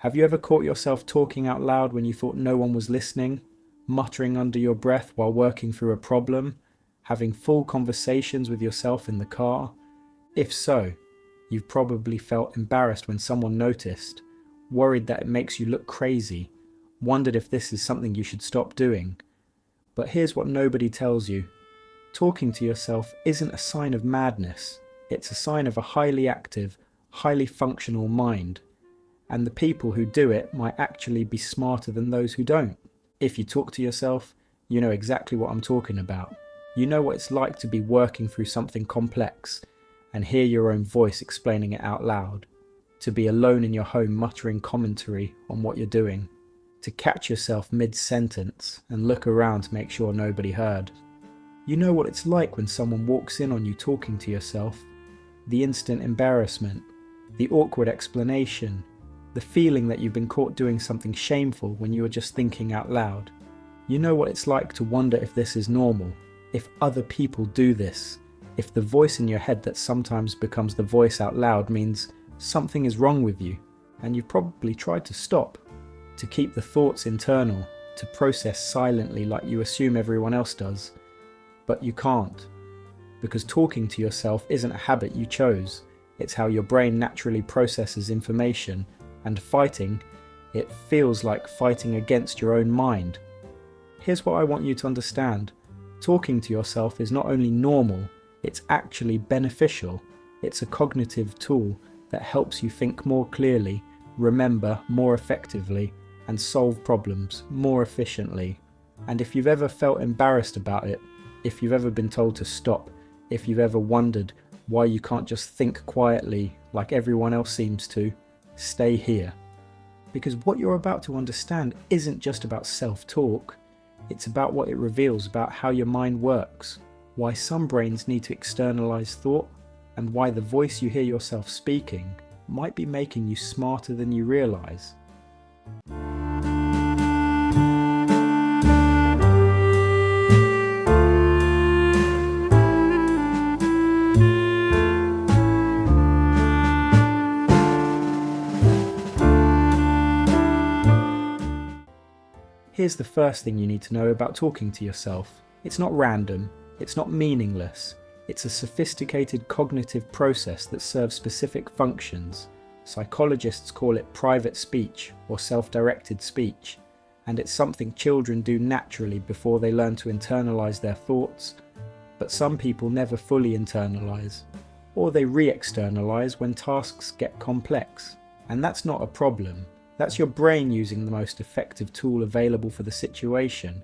Have you ever caught yourself talking out loud when you thought no one was listening, muttering under your breath while working through a problem, having full conversations with yourself in the car? If so, you've probably felt embarrassed when someone noticed, worried that it makes you look crazy, wondered if this is something you should stop doing. But here's what nobody tells you. Talking to yourself isn't a sign of madness. It's a sign of a highly active, highly functional mind. And the people who do it might actually be smarter than those who don't. If you talk to yourself, you know exactly what I'm talking about. You know what it's like to be working through something complex and hear your own voice explaining it out loud. To be alone in your home muttering commentary on what you're doing. To catch yourself mid-sentence and look around to make sure nobody heard. You know what it's like when someone walks in on you talking to yourself. The instant embarrassment, the awkward explanation, the feeling that you've been caught doing something shameful when you were just thinking out loud. You know what it's like to wonder if this is normal, if other people do this, if the voice in your head that sometimes becomes the voice out loud means something is wrong with you, and you've probably tried to stop, to keep the thoughts internal, to process silently like you assume everyone else does. But you can't, because talking to yourself isn't a habit you chose, it's how your brain naturally processes information, and fighting, it feels like fighting against your own mind. Here's what I want you to understand. Talking to yourself is not only normal, it's actually beneficial. It's a cognitive tool that helps you think more clearly, remember more effectively, and solve problems more efficiently. And if you've ever felt embarrassed about it, if you've ever been told to stop, if you've ever wondered why you can't just think quietly like everyone else seems to, stay here. Because what you're about to understand isn't just about self-talk, it's about what it reveals about how your mind works, why some brains need to externalize thought, and why the voice you hear yourself speaking might be making you smarter than you realize. Here's the first thing you need to know about talking to yourself. It's not random, it's not meaningless, it's a sophisticated cognitive process that serves specific functions. Psychologists call it private speech or self-directed speech, and it's something children do naturally before they learn to internalize their thoughts, but some people never fully internalize, or they re-externalize when tasks get complex. And that's not a problem. That's your brain using the most effective tool available for the situation.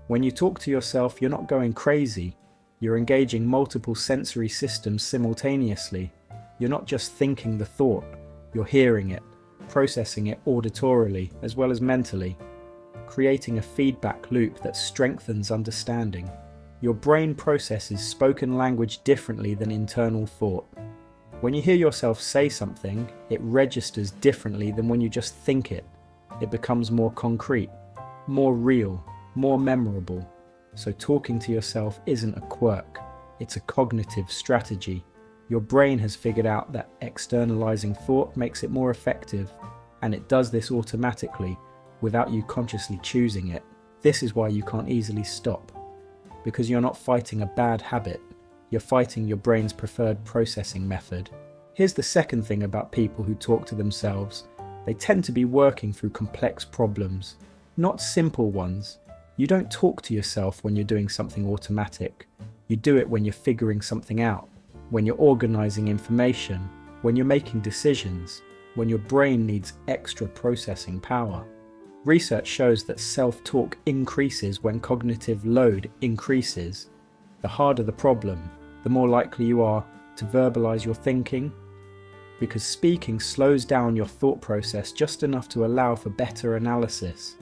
When you talk to yourself, you're not going crazy. You're engaging multiple sensory systems simultaneously. You're not just thinking the thought, you're hearing it, processing it auditorily as well as mentally, creating a feedback loop that strengthens understanding. Your brain processes spoken language differently than internal thought. When you hear yourself say something, it registers differently than when you just think it. It becomes more concrete, more real, more memorable. So talking to yourself isn't a quirk, it's a cognitive strategy. Your brain has figured out that externalizing thought makes it more effective, and it does this automatically, without you consciously choosing it. This is why you can't easily stop, because you're not fighting a bad habit. You're fighting your brain's preferred processing method. Here's the second thing about people who talk to themselves. They tend to be working through complex problems, not simple ones. You don't talk to yourself when you're doing something automatic. You do it when you're figuring something out, when you're organizing information, when you're making decisions, when your brain needs extra processing power. Research shows that self-talk increases when cognitive load increases. The harder the problem, the more likely you are to verbalize your thinking, because speaking slows down your thought process just enough to allow for better analysis.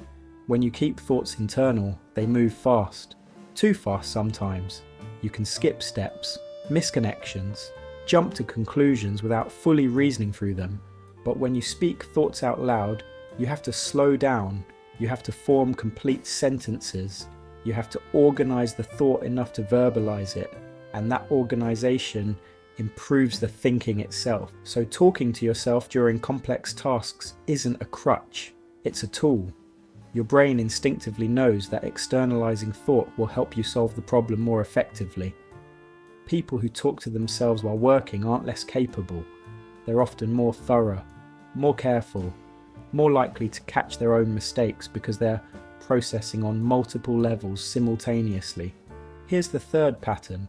When you keep thoughts internal, they move fast, too fast sometimes. You can skip steps, miss connections, jump to conclusions without fully reasoning through them. But when you speak thoughts out loud, you have to slow down, you have to form complete sentences, you have to organize the thought enough to verbalize it, and that organization improves the thinking itself. So talking to yourself during complex tasks isn't a crutch, it's a tool. Your brain instinctively knows that externalizing thought will help you solve the problem more effectively. People who talk to themselves while working aren't less capable. They're often more thorough, more careful, more likely to catch their own mistakes because they're processing on multiple levels simultaneously. Here's the third pattern.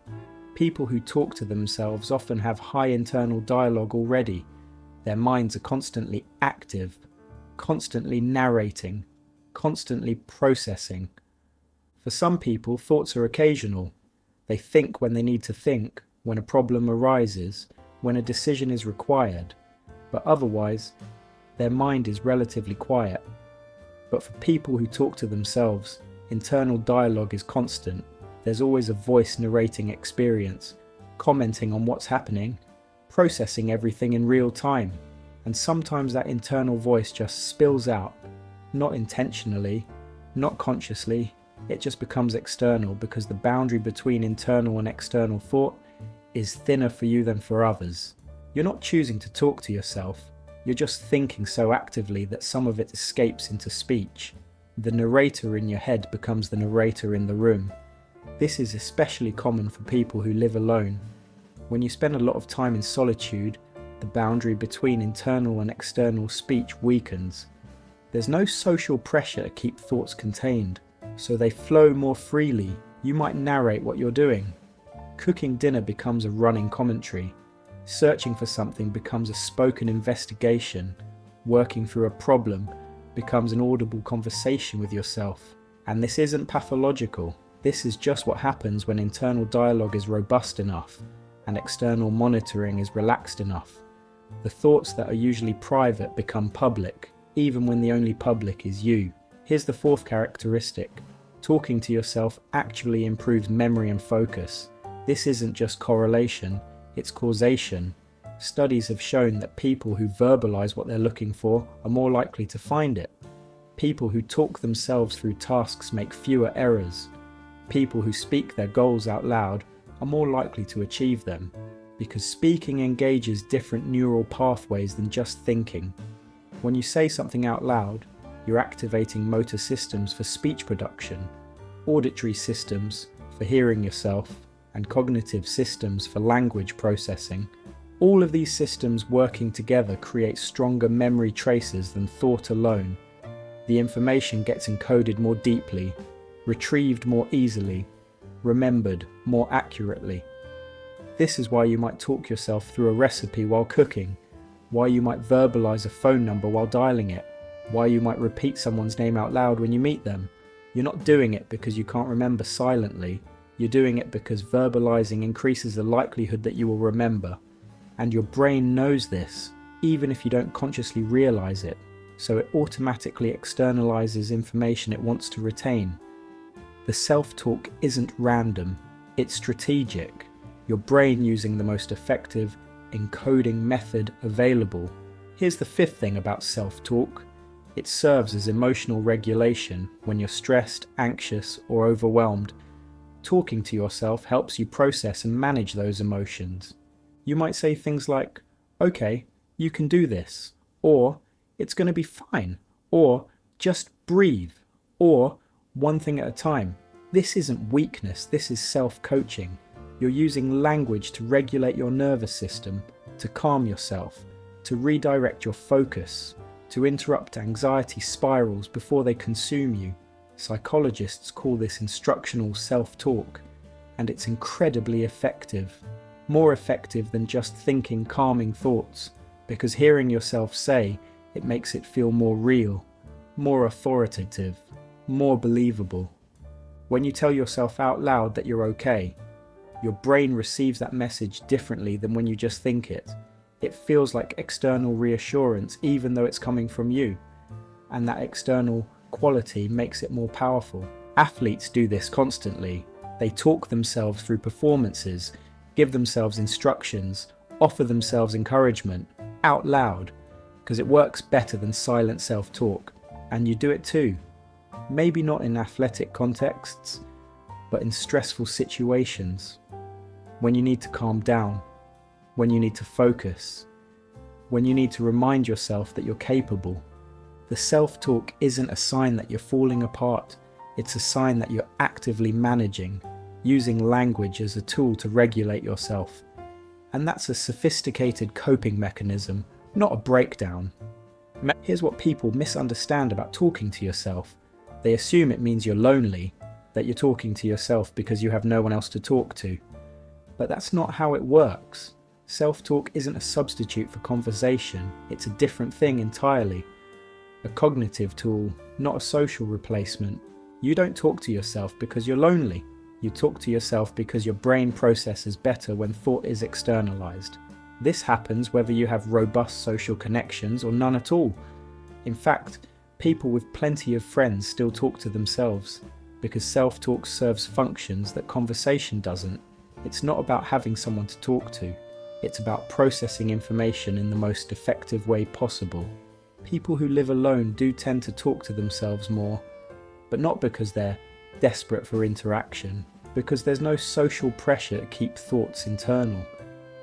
People who talk to themselves often have high internal dialogue already. Their minds are constantly active, constantly narrating, constantly processing. For some people, thoughts are occasional. They think when they need to think, when a problem arises, when a decision is required. But otherwise, their mind is relatively quiet. But for people who talk to themselves, internal dialogue is constant. There's always a voice narrating experience, commenting on what's happening, processing everything in real time. And sometimes that internal voice just spills out, not intentionally, not consciously. It just becomes external because the boundary between internal and external thought is thinner for you than for others. You're not choosing to talk to yourself. You're just thinking so actively that some of it escapes into speech. The narrator in your head becomes the narrator in the room. This is especially common for people who live alone. When you spend a lot of time in solitude, the boundary between internal and external speech weakens. There's no social pressure to keep thoughts contained, so they flow more freely. You might narrate what you're doing. Cooking dinner becomes a running commentary. Searching for something becomes a spoken investigation. Working through a problem becomes an audible conversation with yourself. And this isn't pathological. This is just what happens when internal dialogue is robust enough and external monitoring is relaxed enough. The thoughts that are usually private become public, even when the only public is you. Here's the fourth characteristic. Talking to yourself actually improves memory and focus. This isn't just correlation, it's causation. Studies have shown that people who verbalize what they're looking for are more likely to find it. People who talk themselves through tasks make fewer errors. People who speak their goals out loud are more likely to achieve them, because speaking engages different neural pathways than just thinking. When you say something out loud, you're activating motor systems for speech production, auditory systems for hearing yourself, and cognitive systems for language processing. All of these systems working together create stronger memory traces than thought alone. The information gets encoded more deeply, retrieved more easily, remembered more accurately. This is why you might talk yourself through a recipe while cooking, why you might verbalize a phone number while dialing it, why you might repeat someone's name out loud when you meet them. You're not doing it because you can't remember silently. You're doing it because verbalizing increases the likelihood that you will remember. And your brain knows this, even if you don't consciously realize it. So it automatically externalizes information it wants to retain. The self-talk isn't random, it's strategic. Your brain using the most effective encoding method available. Here's the fifth thing about self-talk. It serves as emotional regulation when you're stressed, anxious, or overwhelmed. Talking to yourself helps you process and manage those emotions. You might say things like, "Okay, you can do this," or "It's going to be fine," or "Just breathe," or "One thing at a time." This isn't weakness, this is self-coaching. You're using language to regulate your nervous system, to calm yourself, to redirect your focus, to interrupt anxiety spirals before they consume you. Psychologists call this instructional self-talk, and it's incredibly effective. More effective than just thinking calming thoughts, because hearing yourself say it makes it feel more real, more authoritative, more believable. When you tell yourself out loud that you're okay, your brain receives that message differently than when you just think it. It feels like external reassurance even though it's coming from you, and that external quality makes it more powerful. Athletes do this constantly. They talk themselves through performances, give themselves instructions, offer themselves encouragement, out loud, because it works better than silent self-talk. And you do it too. Maybe not in athletic contexts, but in stressful situations, when you need to calm down, when you need to focus, when you need to remind yourself that you're capable. The self-talk isn't a sign that you're falling apart, it's a sign that you're actively managing, using language as a tool to regulate yourself. And that's a sophisticated coping mechanism, not a breakdown. Here's what people misunderstand about talking to yourself. They assume it means you're lonely, that you're talking to yourself because you have no one else to talk to. But that's not how it works. Self-talk isn't a substitute for conversation, it's a different thing entirely. A cognitive tool, not a social replacement. You don't talk to yourself because you're lonely. You talk to yourself because your brain processes better when thought is externalized. This happens whether you have robust social connections or none at all. In fact, people with plenty of friends still talk to themselves, because self-talk serves functions that conversation doesn't. It's not about having someone to talk to. It's about processing information in the most effective way possible. People who live alone do tend to talk to themselves more, but not because they're desperate for interaction, because there's no social pressure to keep thoughts internal.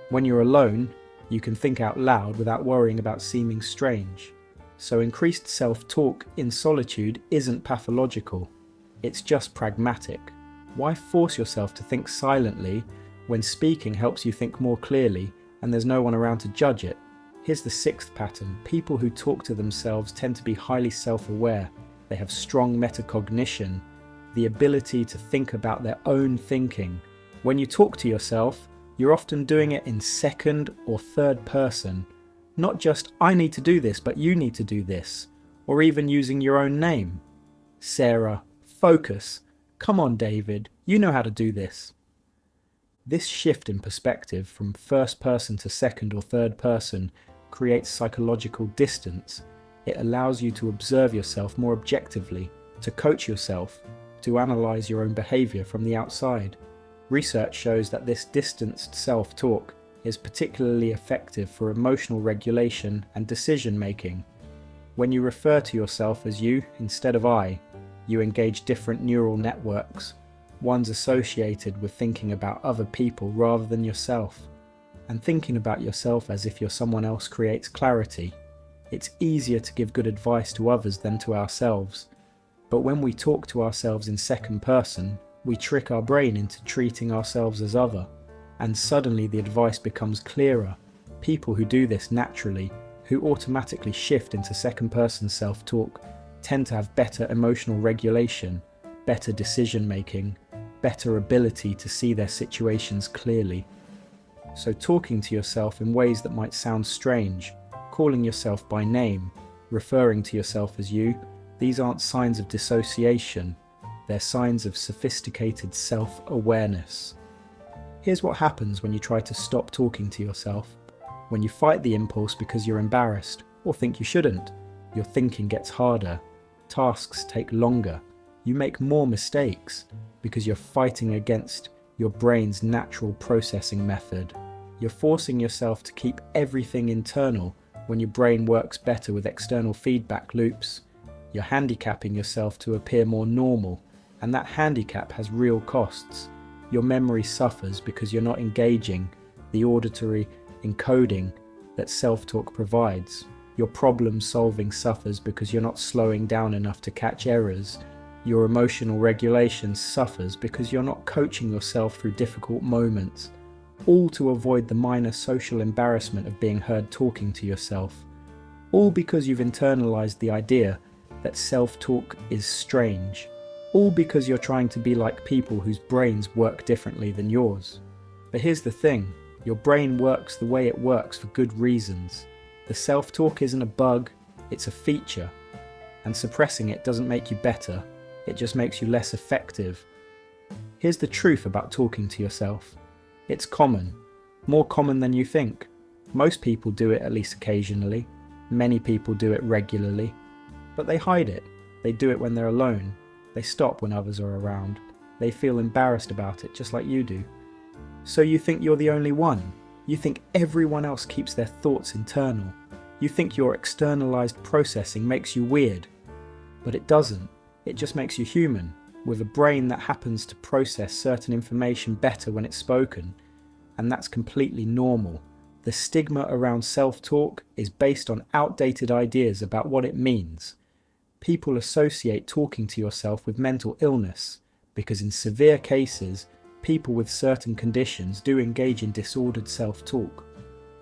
When you're alone, you can think out loud without worrying about seeming strange. So increased self-talk in solitude isn't pathological, it's just pragmatic. Why force yourself to think silently when speaking helps you think more clearly and there's no one around to judge it? Here's the sixth pattern. People who talk to themselves tend to be highly self-aware. They have strong metacognition, the ability to think about their own thinking. When you talk to yourself, you're often doing it in second or third person. Not just, I need to do this, but you need to do this. Or even using your own name. Sarah, focus. Come on, David, you know how to do this. This shift in perspective from first person to second or third person creates psychological distance. It allows you to observe yourself more objectively, to coach yourself, to analyze your own behavior from the outside. Research shows that this distanced self-talk is particularly effective for emotional regulation and decision-making. When you refer to yourself as you instead of I, you engage different neural networks, ones associated with thinking about other people rather than yourself. And thinking about yourself as if you're someone else creates clarity. It's easier to give good advice to others than to ourselves. But when we talk to ourselves in second person, we trick our brain into treating ourselves as other. And suddenly the advice becomes clearer. People who do this naturally, who automatically shift into second person self-talk, tend to have better emotional regulation, better decision making, better ability to see their situations clearly. So talking to yourself in ways that might sound strange, calling yourself by name, referring to yourself as you, these aren't signs of dissociation, they're signs of sophisticated self-awareness. Here's what happens when you try to stop talking to yourself. When you fight the impulse because you're embarrassed, or think you shouldn't, your thinking gets harder, tasks take longer, you make more mistakes, because you're fighting against your brain's natural processing method. You're forcing yourself to keep everything internal when your brain works better with external feedback loops. You're handicapping yourself to appear more normal, and that handicap has real costs. Your memory suffers because you're not engaging the auditory encoding that self-talk provides. Your problem solving suffers because you're not slowing down enough to catch errors. Your emotional regulation suffers because you're not coaching yourself through difficult moments, all to avoid the minor social embarrassment of being heard talking to yourself. All because you've internalized the idea that self-talk is strange. All because you're trying to be like people whose brains work differently than yours. But here's the thing, your brain works the way it works for good reasons. The self-talk isn't a bug, it's a feature. And suppressing it doesn't make you better, it just makes you less effective. Here's the truth about talking to yourself. It's common, more common than you think. Most people do it at least occasionally, many people do it regularly, but they hide it. They do it when they're alone. They stop when others are around. They feel embarrassed about it just like you do. So you think you're the only one. You think everyone else keeps their thoughts internal. You think your externalized processing makes you weird. But it doesn't. It just makes you human, with a brain that happens to process certain information better when it's spoken. And that's completely normal. The stigma around self-talk is based on outdated ideas about what it means. People associate talking to yourself with mental illness because in severe cases, people with certain conditions do engage in disordered self-talk.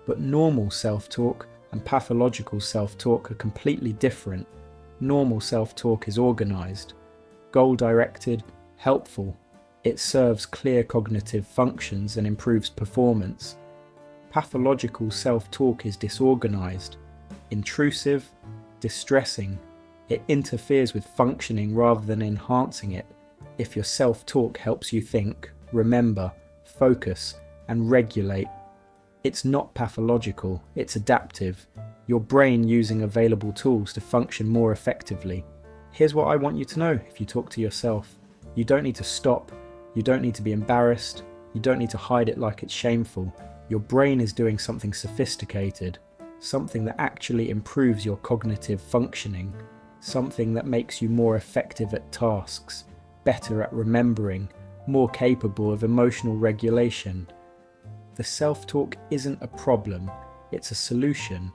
But normal self-talk and pathological self-talk are completely different. Normal self-talk is organised, goal-directed, helpful. It serves clear cognitive functions and improves performance. Pathological self-talk is disorganised, intrusive, distressing. It interferes with functioning rather than enhancing it. If your self-talk helps you think, remember, focus, and regulate, it's not pathological, it's adaptive. Your brain using available tools to function more effectively. Here's what I want you to know if you talk to yourself. You don't need to stop, you don't need to be embarrassed, you don't need to hide it like it's shameful. Your brain is doing something sophisticated, something that actually improves your cognitive functioning, something that makes you more effective at tasks, better at remembering, more capable of emotional regulation. The self-talk isn't a problem, it's a solution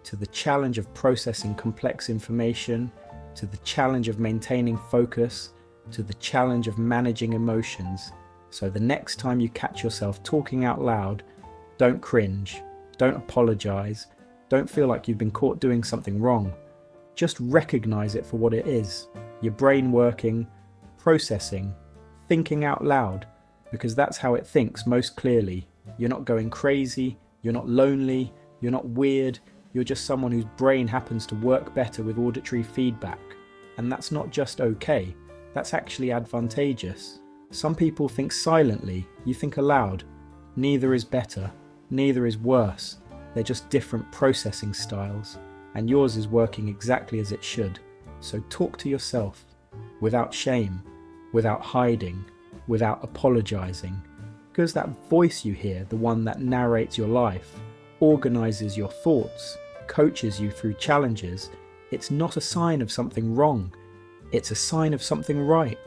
to the challenge of processing complex information, to the challenge of maintaining focus, to the challenge of managing emotions. So the next time you catch yourself talking out loud, don't cringe, don't apologise, don't feel like you've been caught doing something wrong. Just recognise it for what it is. Your brain working, processing, thinking out loud, because that's how it thinks most clearly. You're not going crazy, you're not lonely, you're not weird, you're just someone whose brain happens to work better with auditory feedback. And that's not just okay, that's actually advantageous. Some people think silently, you think aloud. Neither is better, neither is worse. They're just different processing styles, and yours is working exactly as it should. So talk to yourself, without shame, without hiding, without apologising. Because that voice you hear, the one that narrates your life, organises your thoughts, coaches you through challenges, it's not a sign of something wrong, it's a sign of something right.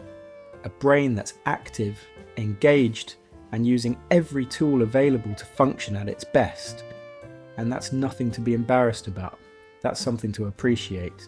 A brain that's active, engaged, and using every tool available to function at its best. And that's nothing to be embarrassed about. That's something to appreciate.